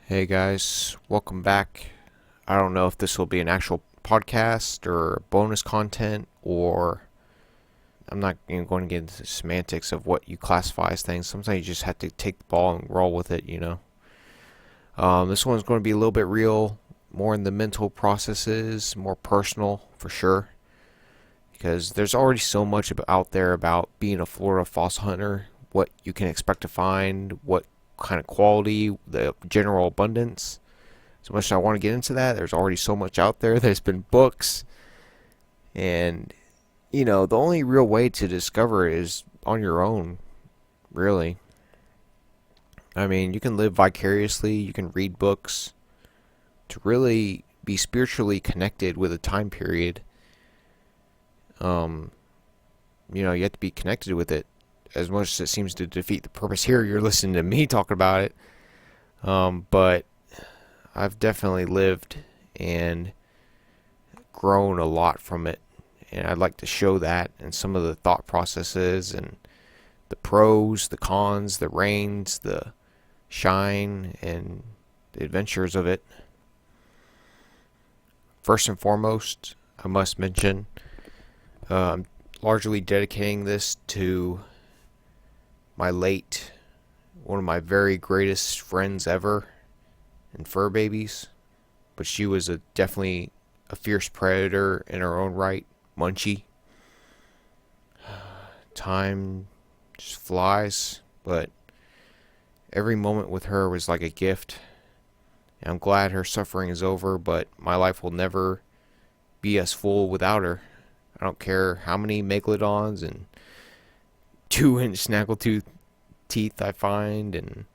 Hey guys, welcome back. I don't know if this will be an actual podcast or bonus content, or I'm not even going to get into the semantics of what you classify as things. Sometimes you just have to take the ball and roll with it. This one's going to be a little bit real, more in the mental processes, more personal for sure, because there's already so much out there about being a Florida fossil hunter, what you can expect to find, what kind of quality, the general abundance. So much as I want to get into that, there's already so much out there. There's been books, and the only real way to discover it is on your own, really. I mean, you can live vicariously, you can read books. To really be spiritually connected with a time period, um, you have to be connected with it. As much as it seems to defeat the purpose here, you're listening to me talk about it. But I've definitely lived and grown a lot from it. And I'd like to show that and some of the thought processes and the pros, the cons, the rains, the shine, and the adventures of it. First and foremost, I must mention, I'm largely dedicating this to one of my very greatest friends ever, and fur babies. But she was definitely a fierce predator in her own right, Munchie. Time just flies, but every moment with her was like a gift. And I'm glad her suffering is over, but my life will never be as full without her. I don't care how many megalodons and 2-inch snaggletooth teeth I find,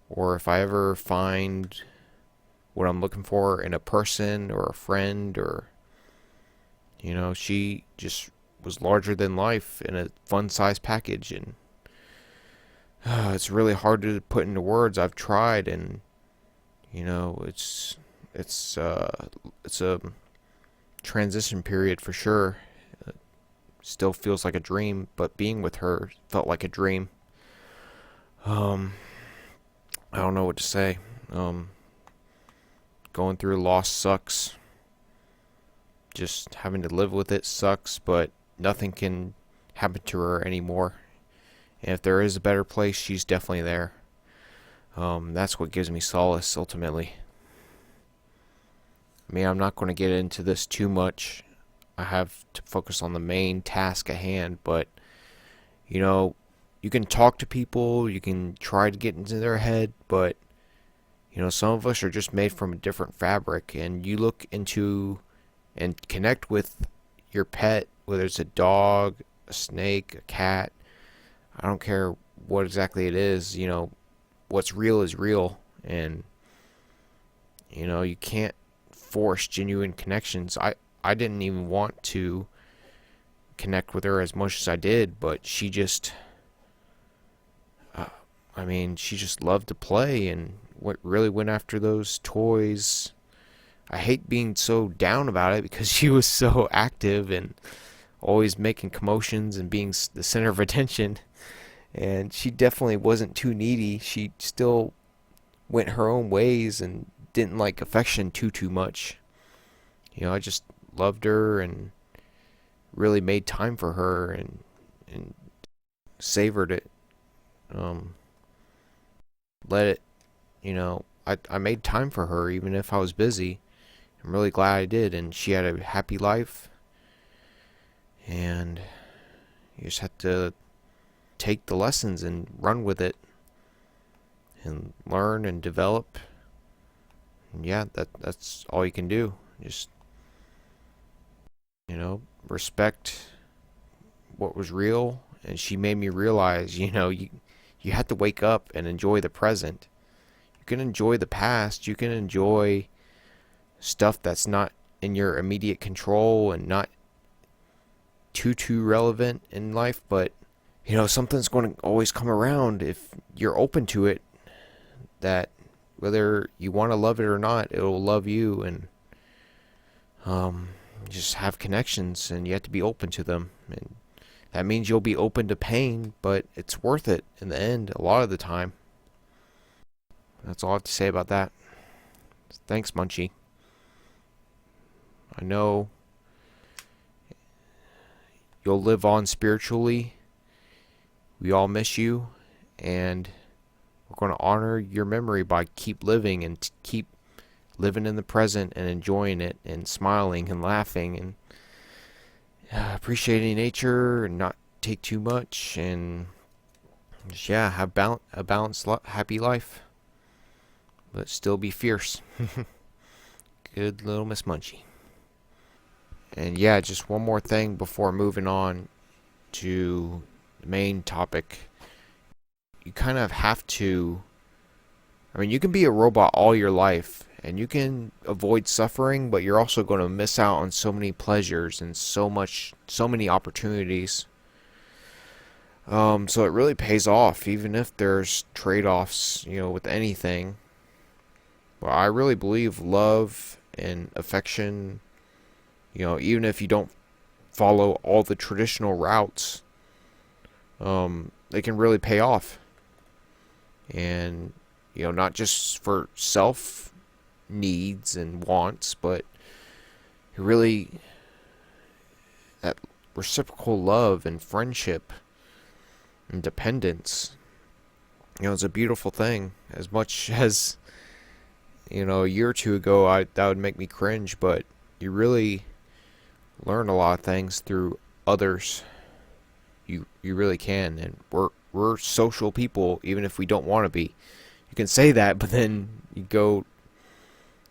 or if I ever find what I'm looking for in a person or a friend, or she just was larger than life in a fun size package. And it's really hard to put into words. I've tried, and it's a transition period for sure. It still feels like a dream, but being with her felt like a dream. I don't know what to say. Going through loss sucks. Just having to live with it sucks, but nothing can happen to her anymore. And if there is a better place, she's definitely there. That's what gives me solace, ultimately. I mean, I'm not going to get into this too much. I have to focus on the main task at hand, but, you can talk to people, you can try to get into their head, but, some of us are just made from a different fabric, and you look into and connect with your pet, whether it's a dog, a snake, a cat. I don't care what exactly it is. What's real is real, and you can't force genuine connections. I didn't even want to connect with her as much as I did, but she just she just loved to play and what really went after those toys. I hate being so down about it because she was so active and always making commotions and being the center of attention. And she definitely wasn't too needy. She still went her own ways and didn't like affection too much. I just loved her and really made time for her and savored it. Let it, I made time for her even if I was busy. I'm really glad I did, and she had a happy life. And you just have to take the lessons and run with it and learn and develop. And yeah, that's all you can do. Just respect what was real. And she made me realize, you have to wake up and enjoy the present. You can enjoy the past, you can enjoy stuff that's not in your immediate control and not too relevant in life, but something's going to always come around if you're open to it, that whether you want to love it or not, it'll love you. And just have connections, and you have to be open to them. And that means you'll be open to pain, but it's worth it in the end a lot of the time. That's all I have to say about that. Thanks, Munchie. I know you'll live on spiritually. We all miss you, and we're going to honor your memory by keep living and keep living in the present and enjoying it and smiling and laughing and appreciating nature and not take too much and just, yeah, have a balanced, happy life, but still be fierce. Good little Miss Munchie. And yeah, just one more thing before moving on to the main topic. You kind of have to, I mean, you can be a robot all your life and you can avoid suffering, but you're also going to miss out on so many pleasures and so many opportunities. So it really pays off, even if there's trade-offs, with anything. But I really believe love and affection, even if you don't follow all the traditional routes, they can really pay off. And, not just for self needs and wants, but really that reciprocal love and friendship and dependence. It's a beautiful thing. As much as, a year or two ago, that would make me cringe, but you really learn a lot of things through others. You really can, and we're social people, even if we don't want to be. You can say that, but then you go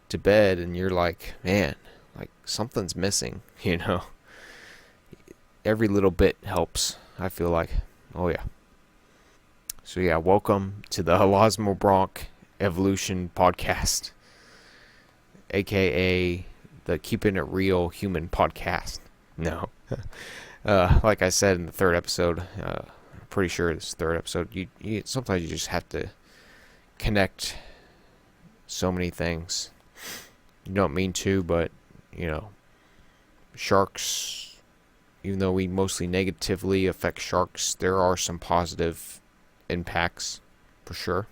to bed and you're like, man, like something's missing. Every little bit helps, I feel like. Oh yeah. So yeah, welcome to the Elasmo Bronc Evolution Podcast, aka the Keeping It Real Human Podcast. No. Like I said in the third episode, I'm pretty sure this third episode, you sometimes you just have to connect so many things. You don't mean to, but, sharks, even though we mostly negatively affect sharks, there are some positive impacts, for sure.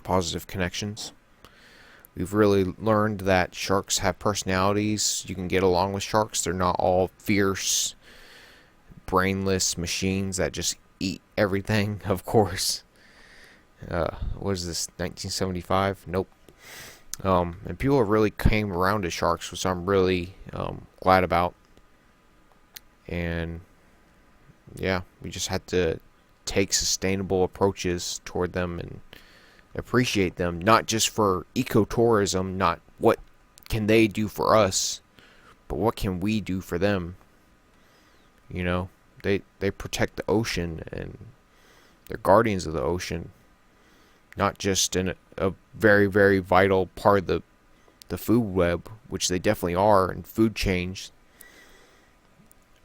Positive connections. We've really learned that sharks have personalities. You can get along with sharks. They're not all fierce, brainless machines that just eat everything, of course. What is this, 1975? Nope. And people have really came around to sharks, which I'm really glad about. And yeah, we just had to take sustainable approaches toward them and appreciate them, not just for ecotourism, not what can they do for us, but what can we do for them. They protect the ocean and they're guardians of the ocean, not just in a very, very vital part of the food web, which they definitely are, and food chains.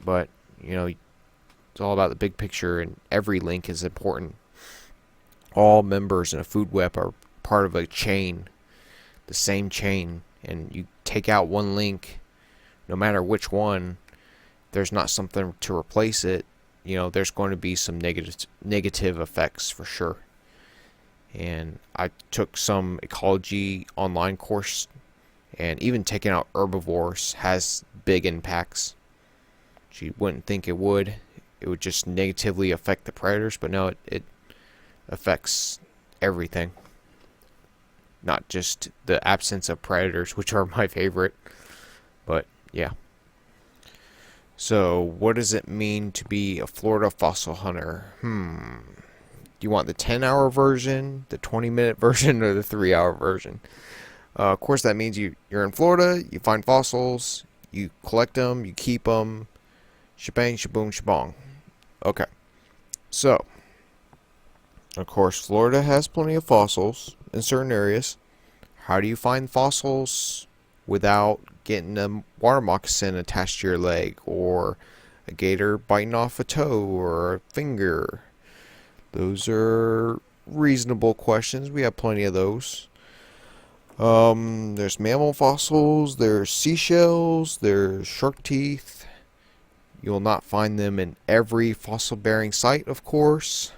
But, it's all about the big picture, and every link is important. All members in a food web are part of a chain, the same chain, and you take out one link, no matter which one, there's not something to replace it, there's going to be some negative effects for sure. And I took some ecology online course, and even taking out herbivores has big impacts. You wouldn't think it would. It would just negatively affect the predators, but no, it affects everything. Not just the absence of predators, which are my favorite, but yeah. So, what does it mean to be a Florida fossil hunter? Do you want the 10-hour version, the 20-minute version, or the 3-hour version? Of course, that means you're in Florida, you find fossils, you collect them, you keep them, shebang, shaboom, shabong. Okay. So, of course, Florida has plenty of fossils in certain areas. How do you find fossils without getting a water moccasin attached to your leg, or a gator biting off a toe or a finger? Those are reasonable questions. We have plenty of those. There's mammal fossils, there's seashells, there's shark teeth. You'll not find them in every fossil-bearing site, of course.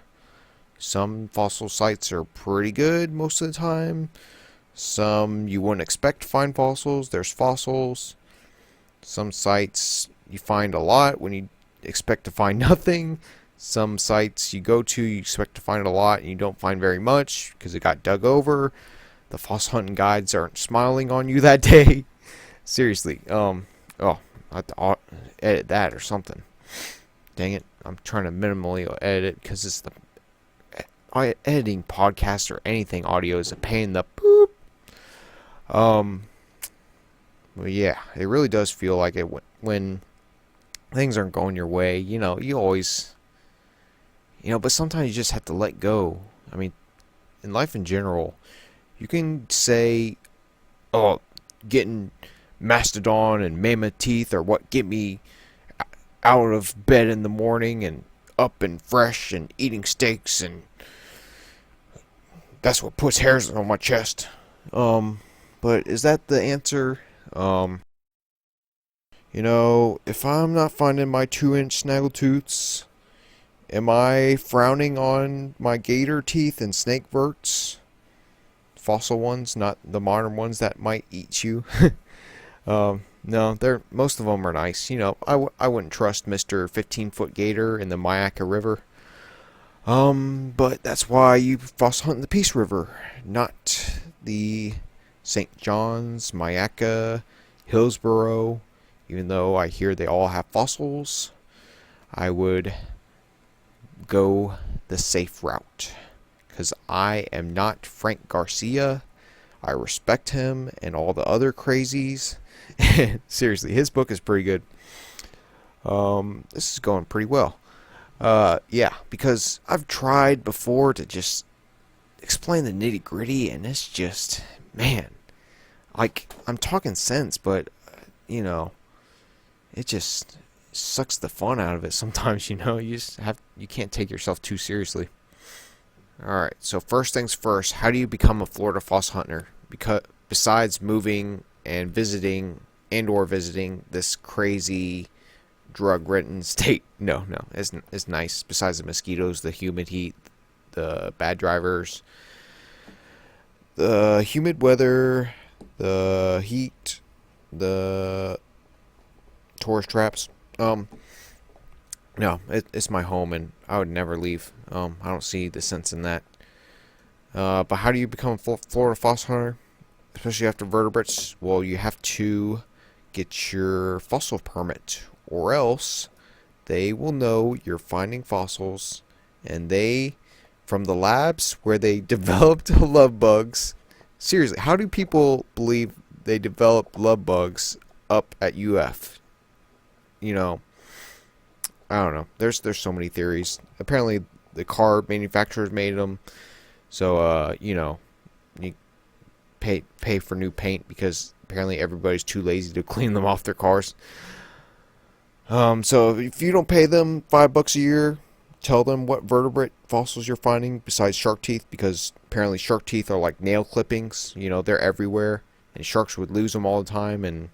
Some fossil sites are pretty good most of the time. Some you wouldn't expect to find fossils. There's fossils. Some sites you find a lot when you expect to find nothing. Some sites you go to, you expect to find a lot, and you don't find very much because it got dug over. The Foss hunting guides aren't smiling on you that day. Seriously. Oh, I have to edit that or something. Dang it. I'm trying to minimally edit it because it's the editing podcast or anything audio is a pain in the poop. Well, yeah, it really does feel like it when things aren't going your way. You always, but sometimes you just have to let go. I mean, in life in general, you can say, oh, getting mastodon and mammoth teeth are what get me out of bed in the morning and up and fresh and eating steaks, and that's what puts hairs on my chest. But is that the answer? If I'm not finding my 2-inch snaggletooths, am I frowning on my gator teeth and snake verts? Fossil ones, not the modern ones that might eat you. No, most of them are nice. I wouldn't trust Mr. 15-foot gator in the Myakka River. But that's why you foss hunt in the Peace River, not the St. John's, Myakka, Hillsborough. Even though I hear they all have fossils, I would go the safe route. Because I am not Frank Garcia. I respect him and all the other crazies. Seriously, his book is pretty good. This is going pretty well. Yeah, because I've tried before to just explain the nitty gritty, and it's just, man, like, I'm talking sense, but, it just sucks the fun out of it sometimes, you can't take yourself too seriously. Alright, so first things first, how do you become a Florida Foss hunter? Because besides moving and visiting or visiting this crazy drug-ridden state. No, it's nice. Besides the mosquitoes, the humid heat, the bad drivers, the humid weather, the heat, the tourist traps. No, it's my home, and I would never leave. I don't see the sense in that. But how do you become a Florida Foss hunter, especially after vertebrates? Well, you have to get your fossil permit, or else they will know you're finding fossils, and from the labs where they developed love bugs. Seriously, how do people believe they developed love bugs up at UF? I don't know. There's so many theories. Apparently, the car manufacturers made them. So, you pay for new paint because apparently everybody's too lazy to clean them off their cars. So if you don't pay them $5 a year, tell them what vertebrate fossils you're finding besides shark teeth, because apparently shark teeth are like nail clippings. They're everywhere, and sharks would lose them all the time. And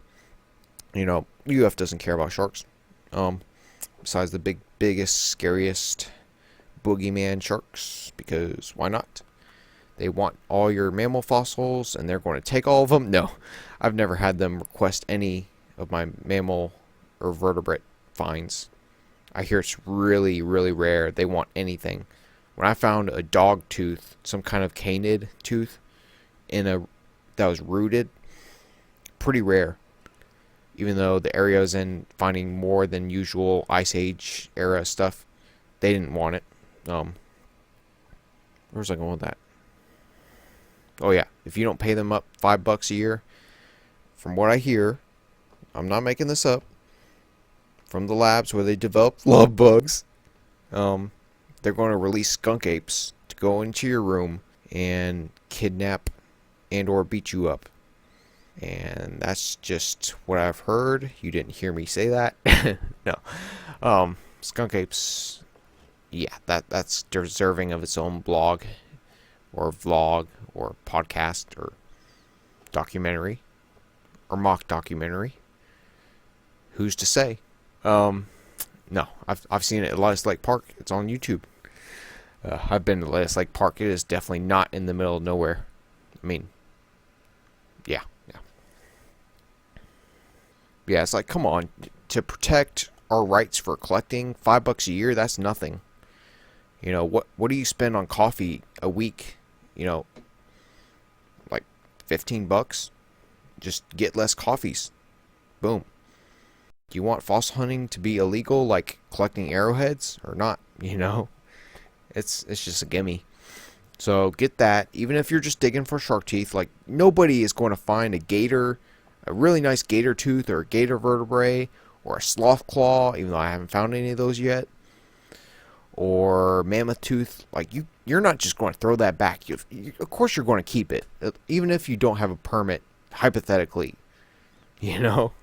UF doesn't care about sharks. Besides the biggest, scariest boogeyman sharks, because why not? They want all your mammal fossils, and they're going to take all of them. No, I've never had them request any of my mammal or vertebrate finds. I hear it's really, really rare. They want anything. When I found a dog tooth, some kind of canid tooth, that was rooted, pretty rare. Even though the area was in finding more than usual Ice Age era stuff, they didn't want it. Where was I going with that? Oh yeah, if you don't pay them up $5 a year, from what I hear, I'm not making this up, from the labs where they develop love bugs, they're going to release skunk apes to go into your room and kidnap and or beat you up. And that's just what I've heard. You didn't hear me say that. No. Skunk apes, yeah, that's deserving of its own blog or vlog or podcast or documentary or mock documentary. Who's to say? No, I've seen it at Lettuce Lake Park. It's on YouTube. I've been to Lettuce Lake Park. It is definitely not in the middle of nowhere. I mean, Yeah, yeah. Yeah, it's like, come on. To protect our rights for collecting, $5 a year, that's nothing. What do you spend on coffee a week? Like $15? Just get less coffees. Boom. Do you want fossil hunting to be illegal, like collecting arrowheads, or not? It's just a gimme. So get that. Even if you're just digging for shark teeth, like nobody is going to find a really nice gator tooth or a gator vertebrae or a sloth claw, even though I haven't found any of those yet, or mammoth tooth. Like you're not just going to throw that back. Of course you're going to keep it, even if you don't have a permit. Hypothetically, you know.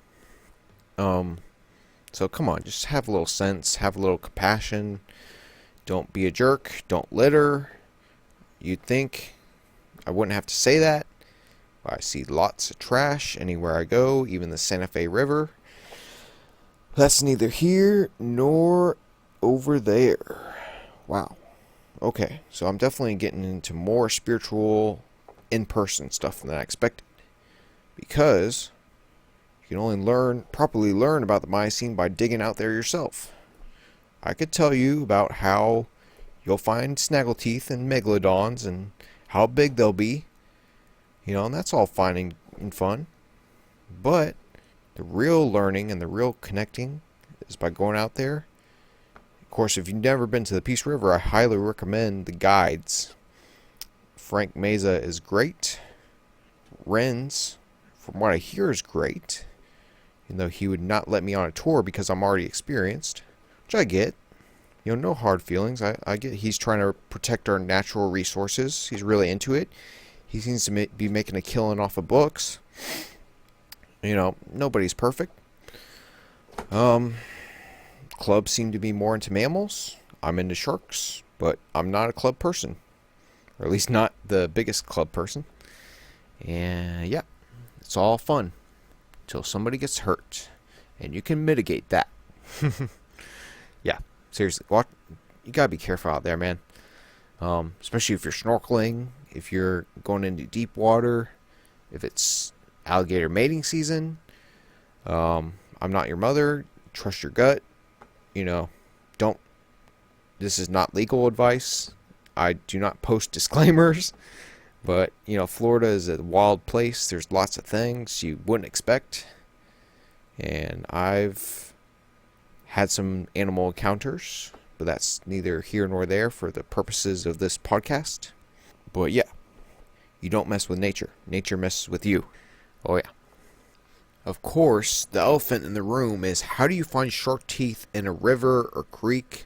So come on, just have a little sense, have a little compassion. Don't be a jerk. Don't litter. You'd think I wouldn't have to say that. I see lots of trash anywhere I go, even the Santa Fe River. That's neither here nor over there. Wow. Okay, so I'm definitely getting into more spiritual, in-person stuff than I expected. Because you can only properly learn about the Miocene by digging out there yourself. I could tell you about how you'll find snaggleteeth and megalodons and how big they'll be. And that's all fine and fun. But the real learning and the real connecting is by going out there. Of course, if you've never been to the Peace River, I highly recommend the guides. Frank Meza is great. Renz, from what I hear, is great. Even though he would not let me on a tour because I'm already experienced. Which I get. No hard feelings. I get he's trying to protect our natural resources. He's really into it. He seems to be making a killing off of books. Nobody's perfect. Clubs seem to be more into mammals. I'm into sharks, but I'm not a club person. Or at least not the biggest club person. And yeah, it's all fun. Until somebody gets hurt. And you can mitigate that. Yeah. Seriously, you gotta be careful out there, man. Especially if you're snorkeling, if you're going into deep water, if it's alligator mating season. I'm not your mother. Trust your gut. Don't. This is not legal advice. I do not post disclaimers. But, Florida is a wild place. There's lots of things you wouldn't expect. And I've had some animal encounters, but that's neither here nor there for the purposes of this podcast. But yeah, you don't mess with nature. Nature messes with you. Oh yeah. Of course, the elephant in the room is how do you find shark teeth in a river or creek,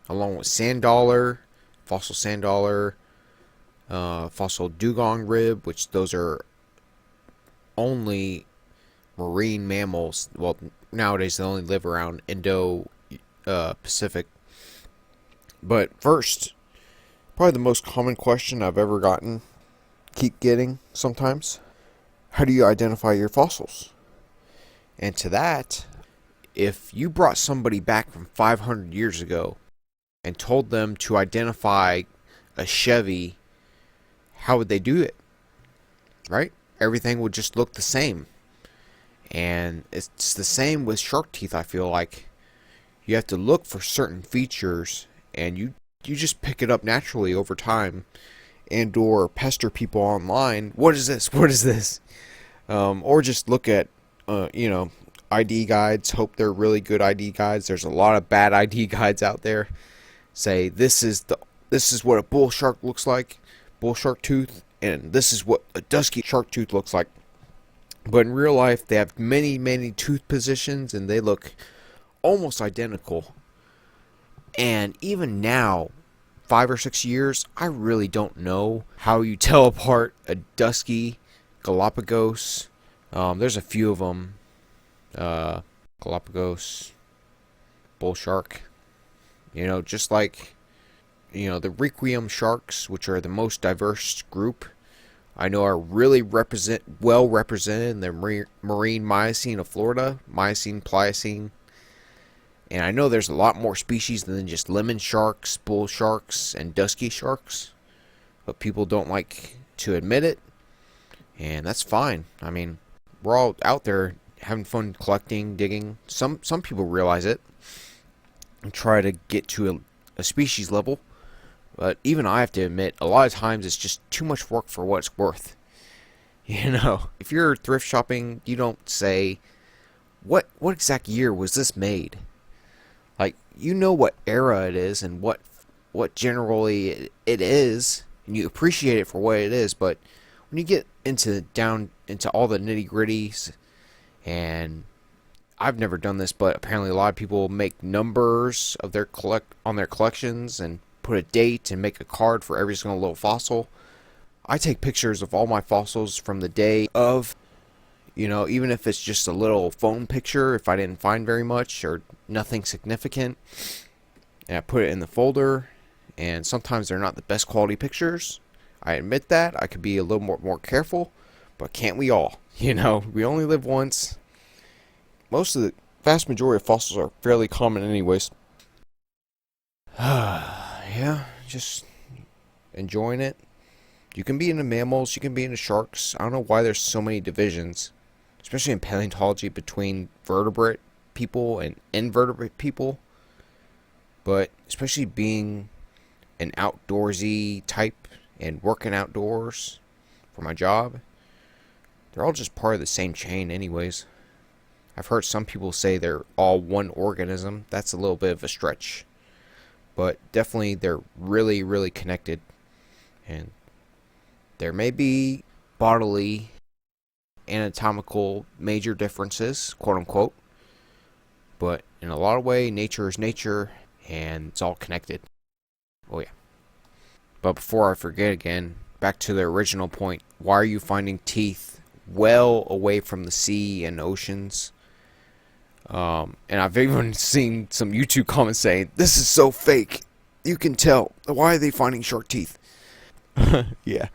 along with sand dollar, fossil sand dollar, fossil dugong rib, which those are only marine mammals. Well, nowadays they only live around Indo-Pacific. But first, probably the most common question I've ever keep getting sometimes, how do you identify your fossils? And to that, if you brought somebody back from 500 years ago and told them to identify a Chevy, how would they do it? Right? Everything would just look the same. And it's the same with shark teeth, I feel like. You have to look for certain features, and you just pick it up naturally over time, and or pester people online. What is this? What is this? Or just look at, ID guides. Hope they're really good ID guides. There's a lot of bad ID guides out there. Say this is what a bull shark looks like, bull shark tooth, and this is what a dusky shark tooth looks like. But in real life, they have many, many tooth positions, and they look almost identical. And even now, 5 or 6 years, I really don't know how you tell apart a dusky, Galapagos. There's a few of them. Galapagos, bull shark. Just like, the requiem sharks, which are the most diverse group, I know are really well represented in the marine Miocene of Florida, Miocene, Pliocene. And I know there's a lot more species than just lemon sharks, bull sharks, and dusky sharks. But people don't like to admit it. And that's fine. I mean, we're all out there having fun collecting, digging. Some people realize it and try to get to a species level. But even I have to admit, a lot of times it's just too much work for what it's worth. If you're thrift shopping, you don't say, what exact year was this made? Like, what era it is and what generally it is, and you appreciate it for what it is. But when you get down into all the nitty gritties, and I've never done this, but apparently a lot of people make numbers of their collections and put a date and make a card for every single little fossil. I take pictures of all my fossils from the day of, even if it's just a little phone picture, if I didn't find very much or nothing significant, and I put it in the folder. And sometimes they're not the best quality pictures. I admit that. I could be a little more careful, but can't we all? We only live once. The vast majority of fossils are fairly common anyways. Yeah, just enjoying it. You can be into mammals, you can be into sharks. I don't know why there's so many divisions, especially in paleontology, between vertebrate people and invertebrate people. But especially being an outdoorsy type and working outdoors for my job, they're all just part of the same chain anyways. I've heard some people say they're all one organism. That's a little bit of a stretch, but definitely they're really, really connected. And there may be bodily, anatomical major differences, quote unquote, but in a lot of ways, nature is nature, and it's all connected. Oh yeah. But before I forget again, back to the original point, why are you finding teeth well away from the sea and oceans? And I've even seen some YouTube comments saying, this is so fake. You can tell. Why are they finding shark teeth? Yeah,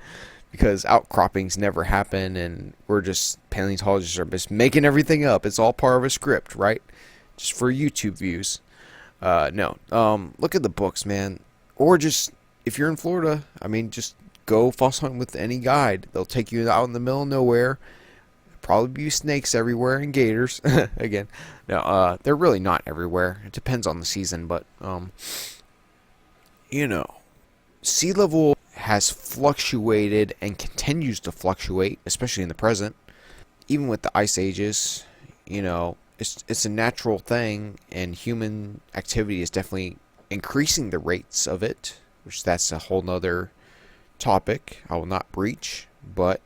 because outcroppings never happen, and paleontologists are just making everything up. It's all part of a script, right? Just for YouTube views. No. Look at the books, man. Or just, if you're in Florida, just go foss hunt with any guide. They'll take you out in the middle of nowhere. Probably be snakes everywhere and gators. Again, no, they're really not everywhere. It depends on the season, but sea level has fluctuated and continues to fluctuate, especially in the present. Even with the ice ages, it's a natural thing, and human activity is definitely increasing the rates of it, which that's a whole nother topic I will not breach. But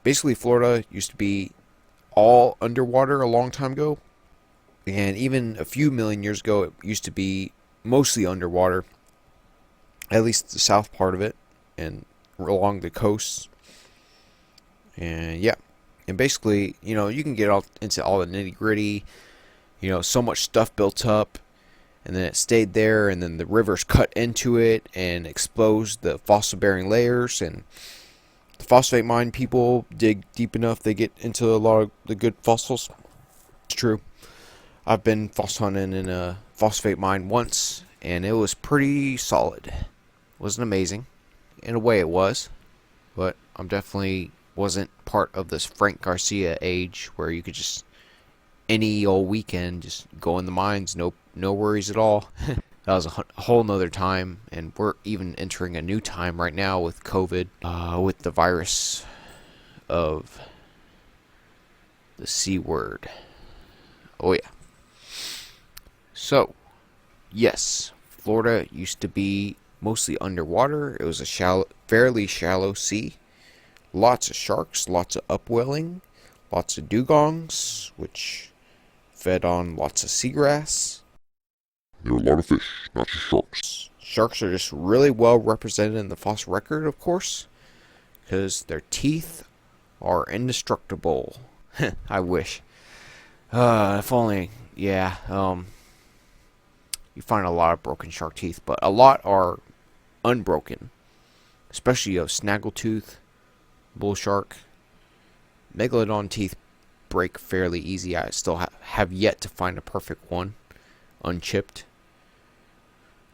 basically, Florida used to be all underwater a long time ago, and even a few million years ago it used to be mostly underwater, at least the south part of it and along the coasts. And yeah, and basically, you can get into all the nitty gritty, so much stuff built up, and then it stayed there, and then the rivers cut into it and exposed the fossil bearing layers, and the phosphate mine people dig deep enough, they get into a lot of the good fossils. It's true. I've been foss hunting in a phosphate mine once, and it was pretty solid. It wasn't amazing. In a way it was, but I'm definitely wasn't part of this Frank Garcia age where you could just any old weekend just go in the mines, no worries at all. That was a whole nother time, and we're even entering a new time right now with COVID, with the virus of the C word. Oh yeah. So, yes, Florida used to be mostly underwater. It was a fairly shallow sea. Lots of sharks, lots of upwelling, lots of dugongs, which fed on lots of seagrass. There are a lot of fish, not just sharks. Sharks are just really well represented in the Foss record, of course, because their teeth are indestructible. I wish. If only, yeah. You find a lot of broken shark teeth, but a lot are unbroken, especially of snaggletooth, bull shark. Megalodon teeth break fairly easy. I still have yet to find a perfect one, unchipped.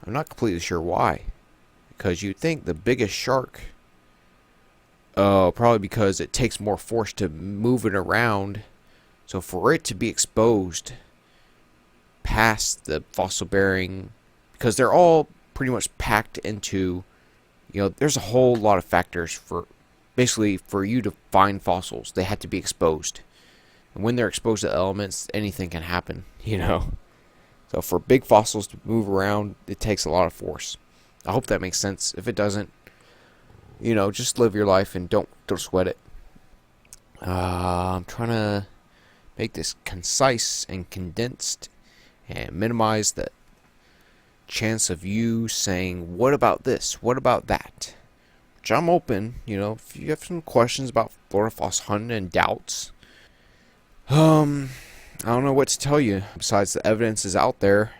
I'm not completely sure why, because you'd think the biggest shark Probably because it takes more force to move it around. So for it to be exposed past the fossil bearing, because they're all pretty much packed into, there's a whole lot of factors for basically for you to find fossils. They had to be exposed. And when they're exposed to elements, anything can happen. So for big fossils to move around, it takes a lot of force. I hope that makes sense. If it doesn't, just live your life and don't sweat it. I'm trying to make this concise and condensed and minimize the chance of you saying, what about this? What about that? Which I'm open, if you have some questions about Florida Foss hunting and doubts. I don't know what to tell you besides the evidence is out there.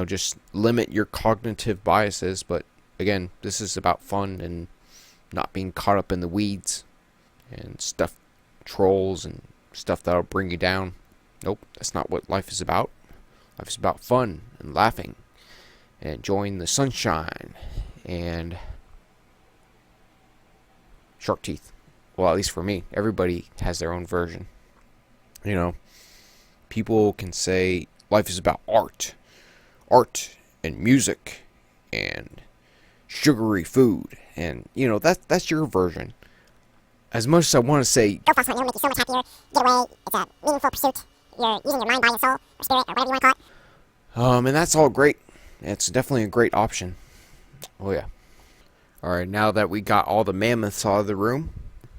Just limit your cognitive biases. But again, this is about fun and not being caught up in the weeds and stuff, trolls and stuff that'll bring you down. Nope, that's not what life is about. Life is about fun and laughing and enjoying the sunshine and shark teeth. Well, at least for me, everybody has their own version. People can say life is about art and music and sugary food, and that's your version. As much as I want to say, go Foss hunt, it'll make you so much happier. Get away. It's a meaningful pursuit. You're using your mind, body, and soul, or spirit, or whatever you want to call it. and that's all great. It's definitely a great option. Oh yeah. All right, now that we got all the mammoths out of the room,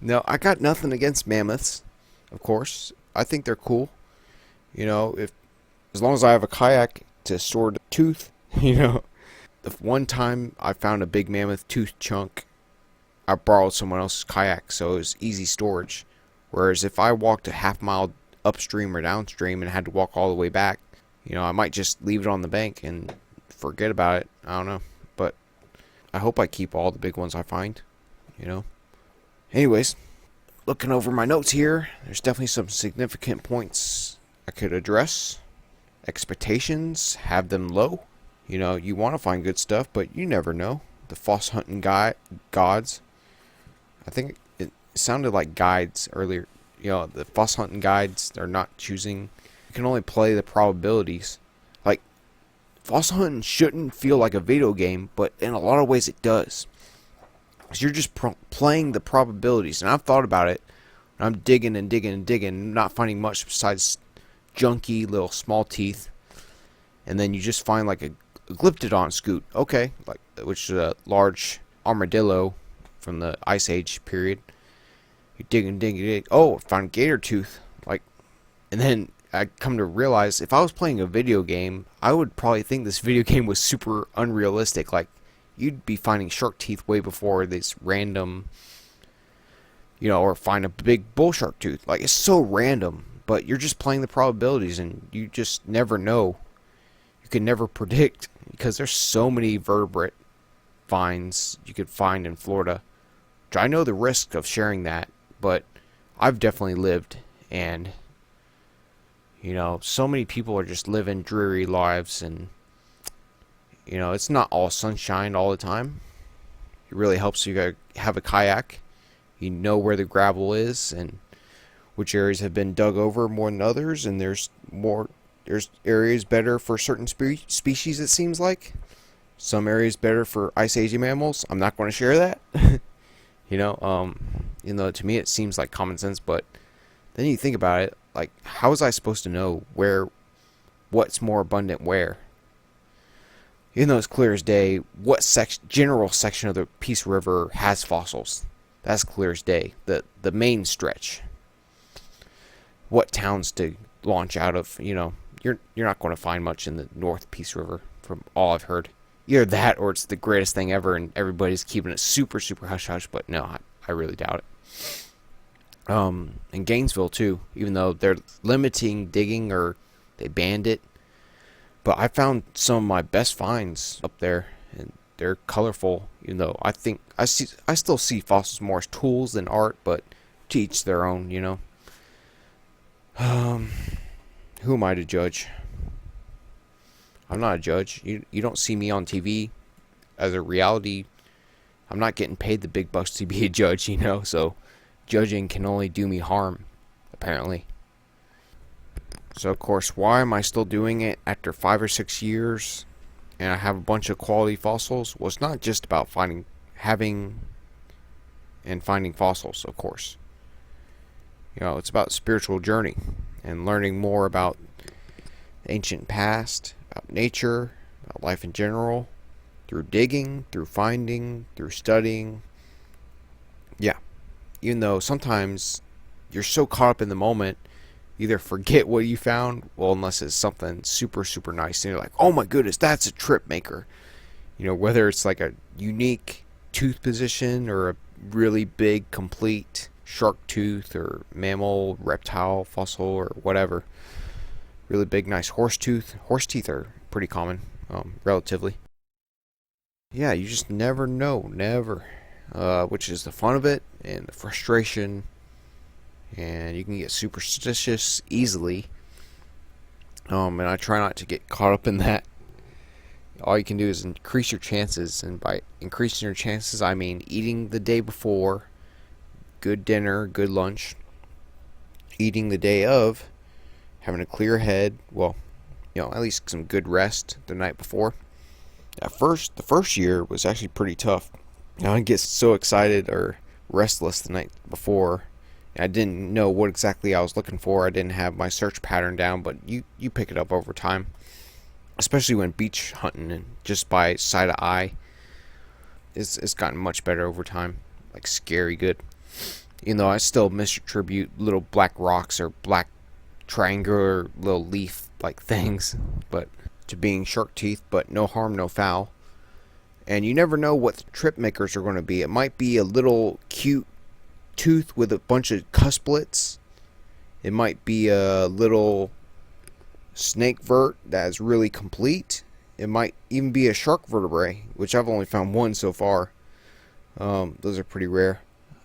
no, I got nothing against mammoths. Of course, I think they're cool. If as long as I have a kayak to store the tooth, The one time I found a big mammoth tooth chunk, I borrowed someone else's kayak, so it was easy storage. Whereas if I walked a half mile upstream or downstream and had to walk all the way back, I might just leave it on the bank and forget about it. I don't know. But I hope I keep all the big ones I find, Anyways, looking over my notes here, there's definitely some significant points I could address. Expectations, have them low. You want to find good stuff, but you never know. The Foss hunting gods. I think it sounded like guides earlier. The Foss hunting guides, they're not choosing. You can only play the probabilities. Like, Foss hunting shouldn't feel like a video game, but in a lot of ways it does. Because you're just playing the probabilities. And I've thought about it. I'm digging and digging and digging, not finding much besides junky little small teeth. And then you just find like a Glyptodon scoot. Okay, which is a large armadillo from the Ice Age period. You dig and dig and dig. Oh, found gator tooth. And then I come to realize if I was playing a video game, I would probably think this video game was super unrealistic. You'd be finding shark teeth way before this random, or find a big bull shark tooth. It's so random, but you're just playing the probabilities and you just never know. You can never predict because there's so many vertebrate finds you could find in Florida. Which I know the risk of sharing that, but I've definitely lived, and so many people are just living dreary lives, and it's not all sunshine all the time. It really helps you have a kayak. You know where the gravel is and which areas have been dug over more than others, and there's areas better for certain species, it seems like. Some areas better for Ice Age mammals. I'm not going to share that. To me it seems like common sense, but then you think about it, how was I supposed to know what's more abundant where? Even though it's clear as day, what general section of the Peace River has fossils? That's clear as day. The main stretch. What towns to launch out of? You're not going to find much in the North Peace River, from all I've heard. Either that, or it's the greatest thing ever, and everybody's keeping it super, super hush hush. But no, I really doubt it. And Gainesville too, even though they're limiting digging or they banned it. But I found some of my best finds up there, and they're colorful. Even though I think I still see fossils more as tools than art, but to each their own, Who am I to judge? I'm not a judge. You don't see me on TV as a reality, I'm not getting paid the big bucks to be a judge, so judging can only do me harm, apparently. So, of course, why am I still doing it after 5 or 6 years and I have a bunch of quality fossils? Well, it's not just about finding fossils, of course. It's about spiritual journey and learning more about the ancient past, about nature, about life in general, through digging, through finding, through studying. Yeah, even though sometimes you're so caught up in the moment, you either forget what you found, well, unless it's something super, super nice, and you're like, oh my goodness, that's a trip maker. Whether it's like a unique tooth position or a really big, complete shark tooth or mammal, reptile, fossil, or whatever. Really big, nice horse tooth. Horse teeth are pretty common, relatively. Yeah, you just never know, never. Which is the fun of it and the frustration. And you can get superstitious easily. And I try not to get caught up in that. All you can do is increase your chances. And by increasing your chances, I mean eating the day before, good dinner, good lunch. Eating the day of, having a clear head. Well, at least some good rest the night before. The first year was actually pretty tough. I get so excited or restless the night before. I didn't know what exactly I was looking for. I didn't have my search pattern down, but you pick it up over time. Especially when beach hunting and just by sight of eye. It's gotten much better over time. Like scary good. I still misattribute little black rocks or black triangular little leaf like things, but to being shark teeth, but no harm, no foul. And you never know what the trip makers are going to be. It might be a little cute tooth with a bunch of cusplets. It might be a little snake vert that is really complete. It might even be a shark vertebrae, which I've only found one so far. Those are pretty rare.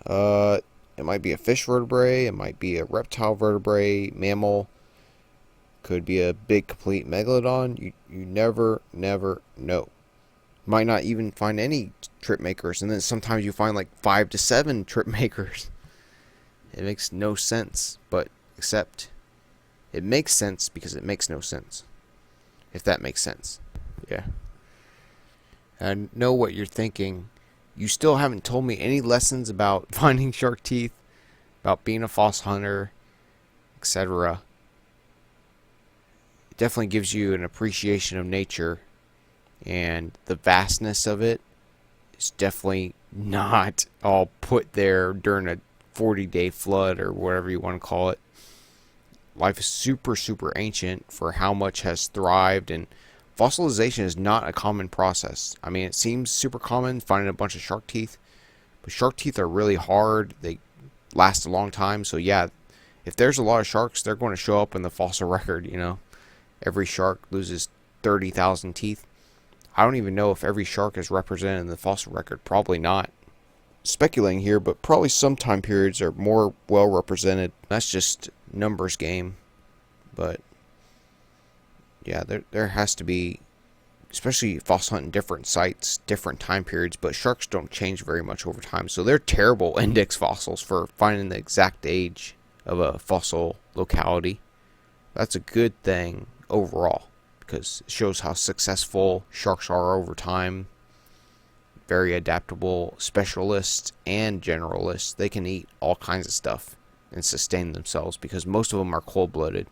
It might be a fish vertebrae. It might be a reptile vertebrae, mammal. Could be a big complete megalodon. You never know. Might not even find any trip makers, and then sometimes you find like 5 to 7 trip makers. It makes no sense, but except it makes sense because it makes no sense. If that makes sense. Yeah. I know what you're thinking. You still haven't told me any lessons about finding shark teeth, about being a Foss hunter, etc. It definitely gives you an appreciation of nature, and the vastness of it is definitely not all put there during a 40-day flood or whatever you want to call it. Life is super, super ancient for how much has thrived, and fossilization is not a common process. I mean, it seems super common finding a bunch of shark teeth, but shark teeth are really hard. They last a long time, so yeah, if there's a lot of sharks, they're going to show up in the fossil record, Every shark loses 30,000 teeth. I don't even know if every shark is represented in the fossil record. Probably not. Speculating here, but probably some time periods are more well represented. That's just numbers game. But yeah, there has to be, especially fossil hunting different sites, different time periods, but sharks don't change very much over time. So they're terrible index fossils for finding the exact age of a fossil locality. That's a good thing overall, because it shows how successful sharks are over time. Very adaptable specialists and generalists. They can eat all kinds of stuff and sustain themselves because most of them are cold-blooded.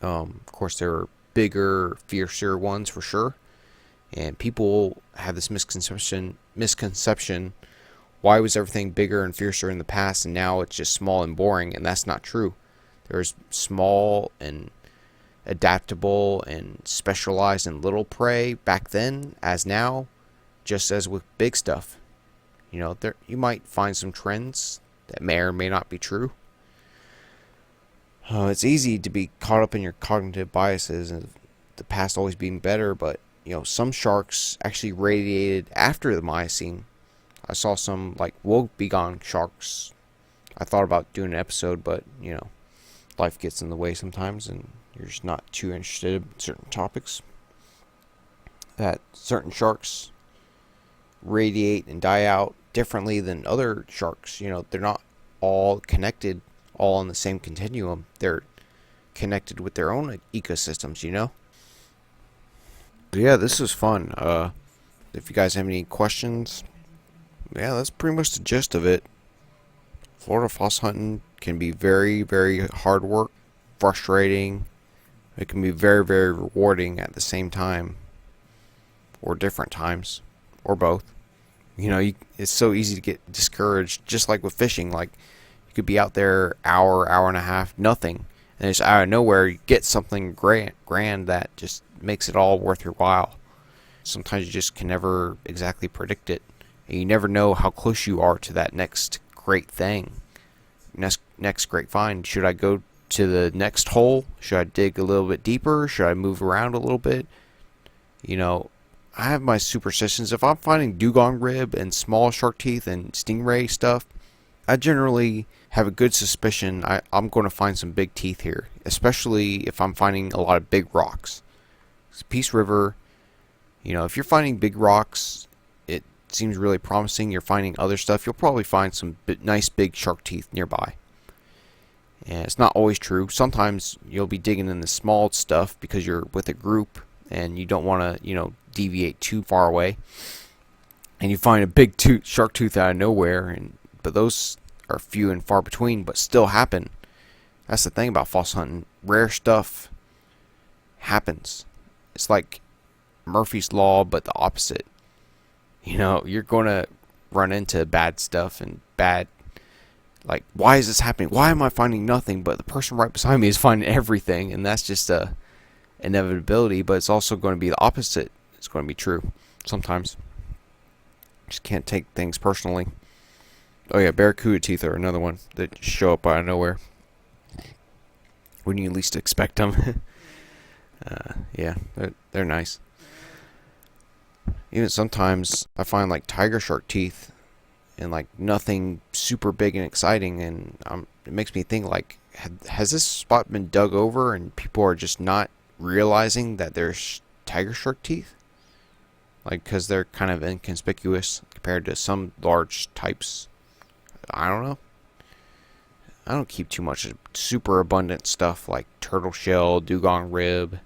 Of course, there are bigger, fiercer ones for sure. And people have this misconception, why was everything bigger and fiercer in the past and now it's just small and boring? And that's not true. There's small and adaptable and specialized and little prey back then as now, just as with big stuff. There you might find some trends that may or may not be true. It's easy to be caught up in your cognitive biases and the past always being better, but some sharks actually radiated after the Miocene. I saw some like woebegone sharks. I thought about doing an episode, but life gets in the way sometimes and you're just not too interested in certain topics. That certain sharks radiate and die out differently than other sharks. They're not all connected, all on the same continuum. They're connected with their own ecosystems. Yeah, this is fun. If you guys have any questions, yeah, that's pretty much the gist of it. Florida foss hunting can be very, very hard work, frustrating. It can be very, very rewarding at the same time, or different times, or both. It's so easy to get discouraged, just like with fishing. Like, you could be out there hour and a half, nothing, and just out of nowhere you get something grand that just makes it all worth your while. Sometimes you just can never exactly predict it, and you never know how close you are to that next great thing, next great find. Should I go to the next hole? Should I dig a little bit deeper? Should I move around a little bit? I have my superstitions. If I'm finding dugong rib and small shark teeth and stingray stuff, I generally have a good suspicion I'm going to find some big teeth here, especially if I'm finding a lot of big rocks. Peace River, if you're finding big rocks, it seems really promising. You're finding other stuff, you'll probably find some nice big shark teeth nearby. And it's not always true. Sometimes you'll be digging in the small stuff because you're with a group and you don't want to, deviate too far away. And you find a big shark tooth out of nowhere, but those are few and far between, but still happen. That's the thing about foss hunting. Rare stuff happens. It's like Murphy's Law, but the opposite. You're going to run into bad stuff and bad, like, why is this happening? Why am I finding nothing? But the person right beside me is finding everything, and that's just a inevitability. But it's also going to be the opposite. It's going to be true sometimes. Just can't take things personally. Oh yeah, Barracuda Teeth are another one that just show up out of nowhere when you least expect them. Yeah, they're nice. Even sometimes I find like tiger shark teeth and like nothing super big and exciting, and it makes me think, like, has this spot been dug over and people are just not realizing that there's tiger shark teeth? Like, because they're kind of inconspicuous compared to some large types. I don't know. I don't keep too much super abundant stuff like turtle shell, dugong rib,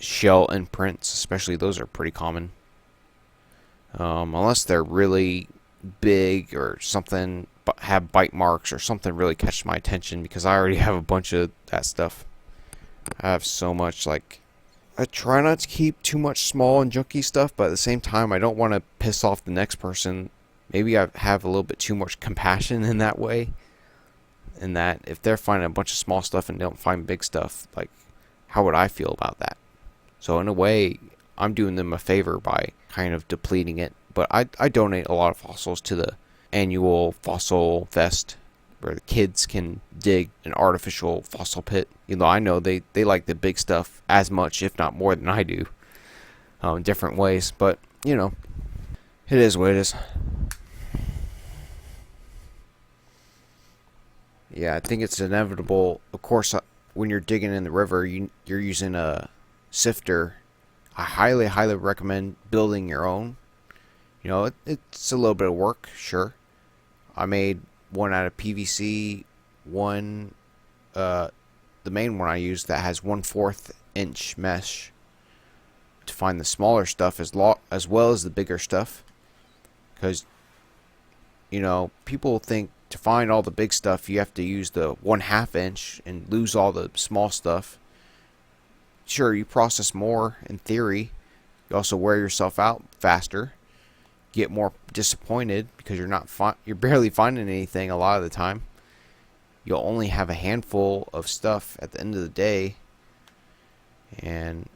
shell imprints, especially. Those are pretty common. Unless they're really big or something, have bite marks or something really catches my attention, because I already have a bunch of that stuff. I have so much. Like, I try not to keep too much small and junky stuff, but at the same time, I don't want to piss off the next person. Maybe I have a little bit too much compassion in that way. In that, if they're finding a bunch of small stuff and they don't find big stuff, like, how would I feel about that? So in a way, I'm doing them a favor by kind of depleting it. But I donate a lot of fossils to the annual fossil fest, where the kids can dig an artificial fossil pit. Even though I know they like the big stuff as much, if not more than I do, in different ways. But, it is what it is. Yeah, I think it's inevitable. Of course, when you're digging in the river, you're using a sifter. I highly, highly recommend building your own. It's a little bit of work, sure. I made one out of PVC, one, the main one I used that has 1/4 inch mesh to find the smaller stuff as well as the bigger stuff. Because, people think to find all the big stuff, you have to use the 1/2 inch and lose all the small stuff. Sure, you process more in theory. You also wear yourself out faster. Get more disappointed because you're barely finding anything a lot of the time. You'll only have a handful of stuff at the end of the day. And,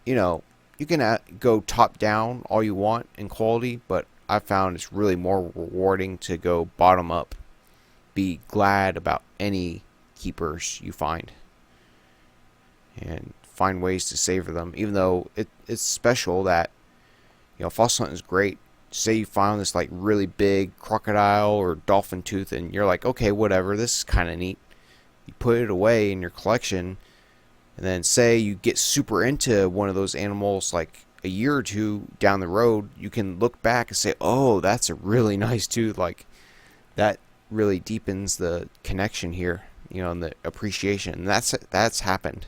you can go top down all you want in quality, but I found it's really more rewarding to go bottom up. Be glad about any keepers you find, and find ways to savor them, even though it's special that, fossil hunting is great. Say you found this like really big crocodile or dolphin tooth, and you're like, okay, whatever, this is kind of neat. You put it away in your collection, and then say you get super into one of those animals, like a year or two down the road, you can look back and say, oh, that's a really nice tooth. Like, that really deepens the connection here, and the appreciation. And that's happened.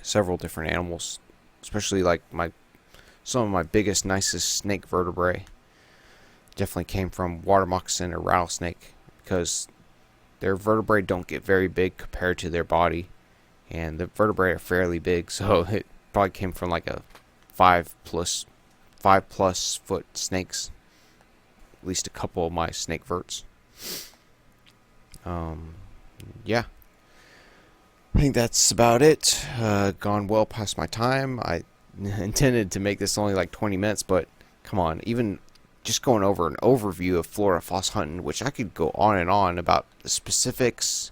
Several different animals, especially like some of my biggest, nicest snake vertebrae definitely came from water moccasin or rattlesnake, because their vertebrae don't get very big compared to their body, and the vertebrae are fairly big, so it probably came from like a 5+ foot snakes. At least a couple of my snake verts. Yeah. I think that's about it. Gone well past my time. I intended to make this only like 20 minutes, but come on, even just going over an overview of Florida Foss hunting, which I could go on and on about the specifics,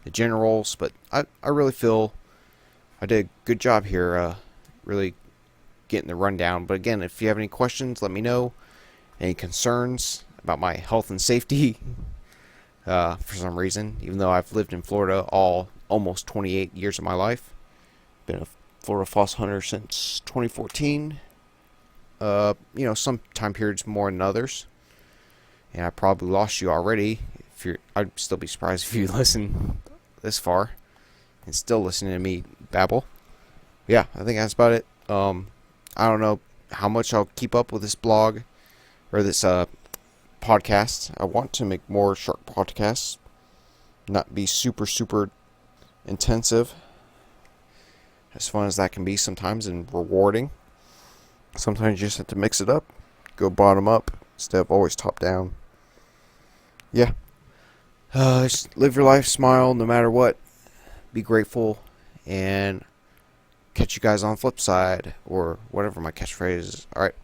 the generals, but I really feel I did a good job here, really getting the rundown. But again, if you have any questions, let me know. Any concerns about my health and safety, for some reason, even though I've lived in Florida almost 28 years of my life. Been a Florida Foss hunter since 2014. Some time periods more than others. And I probably lost you already. I'd still be surprised if you listen this far and still listening to me babble. Yeah, I think that's about it. I don't know how much I'll keep up with this blog or this podcast. I want to make more shark podcasts, not be super intensive, as fun as that can be sometimes, and rewarding. Sometimes you just have to mix it up, go bottom up instead of always top down. Yeah. Just live your life, smile no matter what, be grateful, and catch you guys on the flip side, or whatever my catchphrase is. Alright.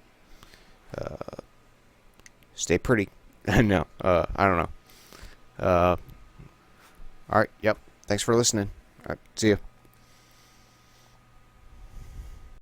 Stay pretty. No, I don't know. Alright, yep. Thanks for listening. Alright, see ya.